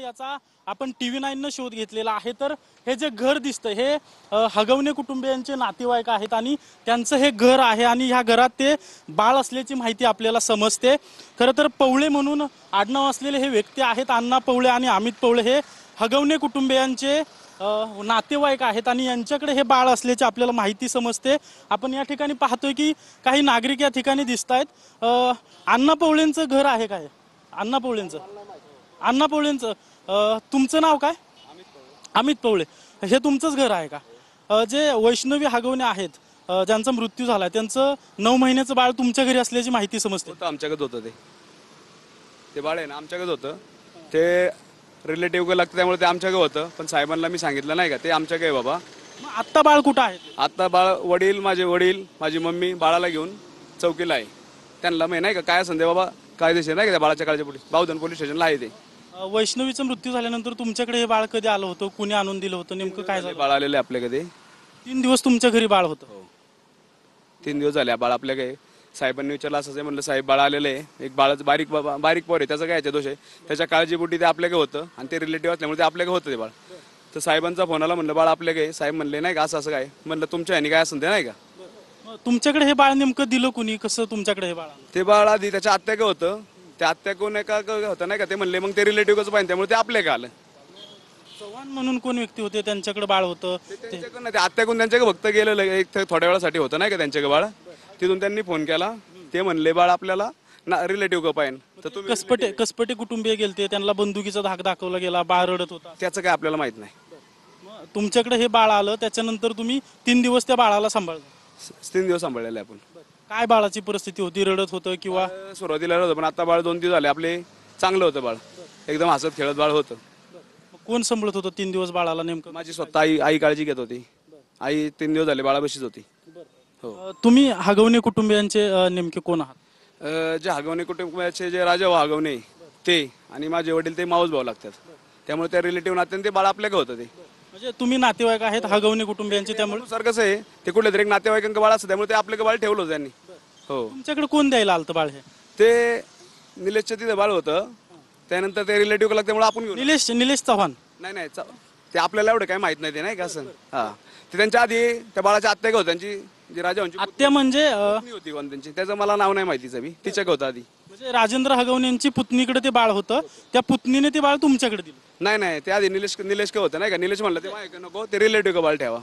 याचा आपण TV9 न शोध घेतलेला आहे। तर हे जे घर दिसतं हे हगवणे कुटुंबियांचे नातेवाईक आहेत आणि त्यांचं हे घर आहे आणि ह्या घरात ते बाळ असल्याची माहिती आपल्याला समजते। खरं तर पवळे म्हणून आडनाव असलेले हे व्यक्ती आहेत, अण्णा पवळे आणि अमित पवळे हे हगवणे कुटुंबियांचे नातेवाईक आहेत आणि यांच्याकडे हे बाळ असल्याची आपल्याला माहिती समजते। आपण या ठिकाणी पाहतोय की काही नागरिक या ठिकाणी दिसत आहेत। अण्णा पवळेंचं घर आहे काय? अण्णा पवळेंचं तुमचं नाव काय? अमित पवळे। हे तुमचंच घर आहे का? जे वैष्णवी हगवणे आहेत ज्यांचा मृत्यू झाला त्यांचं 9 महिन्याचं बाळ तुमच्या घरी असल्याची माहिती समजते। आमच्याकडे होतं ते बाळ आहे ना, आमच्याकडे होतं ते रिलेटिव्ह लागतं त्यामुळे ते आमच्याकडे होतं, पण साहेबांना मी सांगितलं नाही का ते आमच्याकडे आहे बाबा। मग आत्ता बाळ कुठं आहे? आता बाळ माझे वडील माझी मम्मी बाळाला घेऊन चौकीला आहे। त्यांना मी नाही का काय संदे बाबा कायदेशीर नाही का त्या बाळाच्या काळजी पोलीस बावधन पोलीस स्टेशनला आहे ते। वैष्णवीचा मृत्यू झाल्यानंतर तुमच्याकडे हे बाळ कधी आलं होतं? कुणी आणून दिलं होतं? नेमकं काय झालं? बाळ आलेले आपल्याकडे 3 दिवस तुमच्या घरी बाळ होतं? 3 दिवस झाले बाळ आपल्याकडे। साहेबांनी विचारलं असं आहे, म्हणलं साहेब बाळ आलेलं आहे, एक बाळाचं बारीक पोर आहे, त्याचं काय दोष आहे, त्याच्या काळजीपोटी ते आपल्याकडे होतं आणि ते रिलेटिव्ह असल्यामुळे ते आपल्याकडे होतं ते बाळ। तर साहेबांचा फोन आला, म्हणलं बाळ आपल्याकडे। साहेब म्हणले नाही का असं काय, म्हणलं तुमच्या ह्यानी काय असं ते नाही का। तुमच्याकडे हे बाळ नेमकं दिलं कुणी? कसं तुमच्याकडे हे बाळ? ते बाळ आधी त्याच्या आत्याकडे होतं, त्या आत्याकडून एका होतं नाही का, ते म्हणले मग ते रिलेटिव्हच पाहिजे त्यामुळे ते आपल्याकडे आलं। चव्हाण म्हणून कोण व्यक्ती होते त्यांच्याकडे बाळ होतं? त्यांच्याकडून नाही, ते आत्याकडून त्यांच्याकडे फक्त गेलेलं एक थोड्या वेळासाठी होतं नाही का त्यांच्याकडे बाळ। तिथून त्यांनी फोन केला, ते म्हणले बाळ आपल्याला रिलेटिव्ह पाहिजे। तर तुम्ही कसपटे कुटुंबीय गेलते, त्यांना बंदुकीचा धाक दाखवला गेला, बाळ रडत होता, त्याचं काय आपल्याला माहित नाही। तुमच्याकडे हे बाळ आलं त्याच्यानंतर तुम्ही 3 दिवस त्या बाळाला सांभाळलं? 3 दिवस सांभाळलेले आपण। काय बाळाची परिस्थिती होती? रडत होतं किंवा? सुरुवातीला होतं, पण आता बाळ 2 दिवस झाले आपले चांगलं होतं बाळ, एकदम हसत खेळत बाळ होतं। कोण सांभाळत होतं 3 दिवस बाळाला नेमकं? माझी स्वतः आई काळजी घेत होती। आई 3 दिवस झाले बाळाबशीच होती। तुम्ही हगवणे कुटुंबियांचे नेमके कोण आहात? जे हगवणे कुटुंबाचे जे राजा हगवणे ते आणि माझे वडील ते माऊस भाऊ लागतात, त्यामुळे त्या रिलेटिव्ह नात्याने ते बाळ आपल्याकडे होतं ते। म्हणजे तुम्ही नातेवाईक आहेत हगवणे कुटुंबियांचे, त्यामुळे सर कसं आहे ते कुठले तरी एक नातेवाईकांचं बाळ असतं त्यामुळे ते आपल्याकडे बाळ ठेवलं होतं त्यांनी। हो, तुमच्याकडे कोण द्यायला आलं बाळ? हे ते निलेशच्या तिथे बाळ होतं, त्यानंतर ते रिलेटिव्ह लागल्यामुळे आपण घेऊन निलेश चव्हाण? नाही ते आपल्याला एवढं काय माहित नाही ते नाही का असं। हा, ते त्यांच्या आधी त्या बाळाच्या आत्या होत त्यांची, जी राजा आत्या म्हणजे होती कोण त्यांची, त्याचं मला नाव नाही माहितीचं बी, तिच्याकडे होतं आधी। म्हणजे राजेंद्र हगवणे यांची पुतणीकडे ते बाळ होतं, त्या पुतणीने ते बाळ तुमच्याकडे दिलं? नाही ते आधी निलेश का होतं नाही का, निलेश म्हणलं ते माझ्याकडे नको, ते रिलेटिव्ह बाळ ठेवा।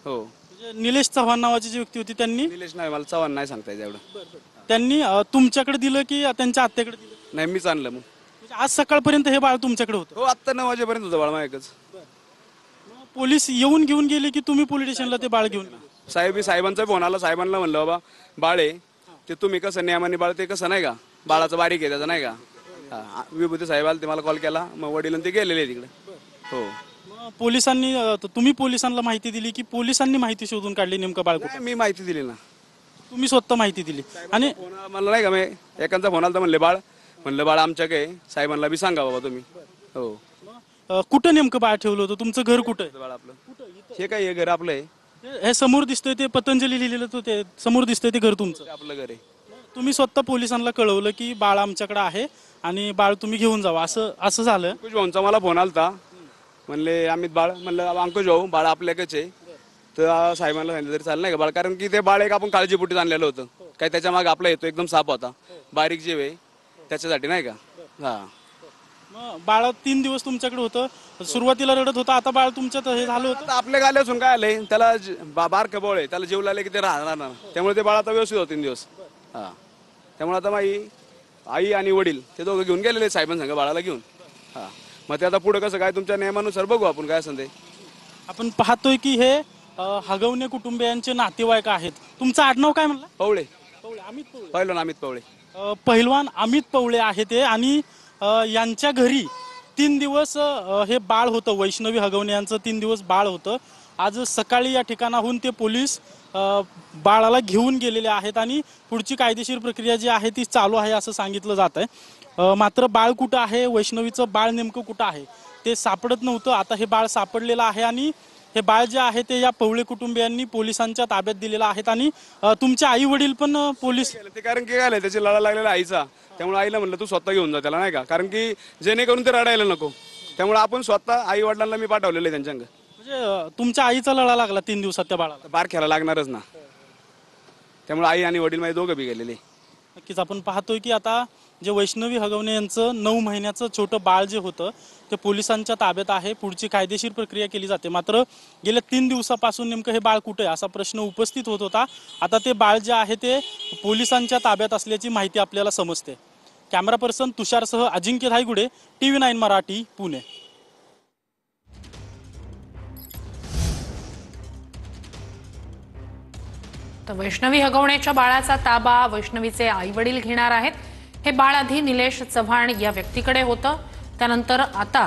हो, म्हणजे निलेश चव्हाण नावाची जी व्यक्ती होती त्यांनी? निलेश नाही, मला चव्हाण नाही सांगता येत एवढं। त्यांनी तुमच्याकडे दिलं की त्यांच्या आत्याकडे दिलं? नाही, मीच आणलं मग। म्हणजे आज सकाळपर्यंत हे बाळ तुमच्याकडे होतं? हो, आत्ता 9 वाजेपर्यंत होतं बाळ माझ्याकडेच। पोलीस येऊन घेऊन गेले की तुम्ही पोलीस स्टेशनला ते बाळ घेऊन गेला? साहेबांचा फोन आला, साहेबांना म्हणलं बाबा बाळ आहे ते तुम्ही कसं नियमाने बाळ ते कसं नाही का, बाळाचं बारीक आहे त्याचं नाही का। विभूती साहेब आले, ते मला कॉल केला, मग वडील ते गेलेले तिकडे। हो, पोलिसांनी तुम्ही पोलिसांना माहिती दिली की पोलिसांनी माहिती शोधून काढली नेमकं बाळ? मी माहिती दिली ना। तुम्ही स्वतः माहिती दिली? आणि मला नाही का मी एकांचा फोन आला तर म्हणलं बाळ आमच्याकडे, साहेबांना बी सांगा बाबा तुम्ही। हो, कुठं नेमकं बाळ ठेवलं होतं? तुमचं घर कुठं आहे? बाळ आपलं हे काय, हे घर आपलं आहे। हे समोर दिसतंय ते पतंजली लिहिलेलं तो ते समोर दिसतंय ते घर तुमचं? आपलं घर आहे। तुम्ही स्वतः पोलिसांना कळवलं की बाळ आमच्याकडे आहे आणि बाळ तुम्ही घेऊन जावा, असं झालं? अंकुश भाऊंचा मला फोन आलता, म्हणले अमित बाळ, म्हणलं अंकुश भाऊ बाळ आपल्याकडेच आहे। तर साहेबांना सांगितलं तरी चालेल नाही का बाळ, कारण की ते बाळ एक आपण काळजीपोटी आणलेलं होतं, काय त्याच्या मागे आपला येतो एकदम साप होता, बारीक जीव आहे त्याच्यासाठी नाही का। हा, मग बाळ 3 दिवस तुमच्याकडे होतं, सुरुवातीला रडत होता, आता बाळ तुमच्यात हे झालं होतं? आता आपल्या गाले असून काय आलंय, त्याला बारकं बळ आहे, त्याला जीव लागले की ते राहणार ना, त्यामुळे ते बाळ आता व्यवस्थित होतं 3 दिवस। हा, त्यामुळे आता माझी आई आणि वडील ते दोघं घेऊन गेलेले साहेबांसंग बाळाला घेऊन। हा, मग ते आता पुढे कसं काय तुमच्या नियमानुसार बघू आपण काय असं ते। आपण पाहतोय की हे हगवणे कुटुंबियांचे नातेवाईक आहेत। तुमचं आडनाव काय म्हणलं? पवळे, अमित पवळे? पहिलं अमित पवळे। पहिलवान अमित पवळे आहे ते, आणि यांच्या घरी 3 दिवस हे बाळ होतं, वैष्णवी हगवणे यांचं 3 दिवस बाळ होतं। आज सकाळी या ठिकाणाहून ते पोलीस बाळाला घेऊन गेलेले आहेत आणि पुढची कायदेशीर प्रक्रिया जी आहे ती चालू आहे असं सांगितलं जात आहे। मात्र बाळ कुठं आहे, वैष्णवीचं बाळ नेमकं कुठं आहे ते सापडत नव्हतं, आता हे बाळ सापडलेलं आहे आणि हे बाळ जे आहे ते या पवळे कुटुंबियांनी पोलिसांच्या ताब्यात दिलेलं आहे। आणि तुमचे आई वडील पण पोलीस? ते कारण की काय त्याची लढा लागलेला आईचा, त्यामुळे आईला म्हणलं तू स्वतः घेऊन जा त्याला नाही का, कारण की जेणेकरून ते रडायला नको। त्यामुळे आपण स्वतः आई वडिलांना मी पाठवलेलं आहे त्यांच्या अंग. म्हणजे तुमच्या आईचा लढा लागला 3 दिवसात त्या बाळाला. बार खेळायला लागणारच ना, त्यामुळे आई आणि वडील माझे दोघं बी गेलेले. नक्कीच आपण पाहतोय की आता जे वैष्णवी हगवणे यांचं 9 महिन्याचं छोटं बाळ जे होतं ते पोलिसांच्या ताब्यात आहे. पुढची कायदेशीर प्रक्रिया केली जाते. मात्र गेल्या 3 दिवसापासून नेमकं हे बाळ कुठे आहे असा प्रश्न उपस्थित होत होता. आता ते बाळ जे आहे ते पोलिसांच्या ताब्यात असल्याची माहिती आपल्याला समजते. कॅमेरा पर्सन तुषारसह अजिंक्य धायगुडे, TV9 मराठी, पुणे. तर वैष्णवी हगवण्याच्या बाळाचा ताबा वैष्णवीचे आई वडील घेणार आहेत. हे बाळ आधी निलेश चव्हाण या व्यक्तीकडे होतं, त्यानंतर आता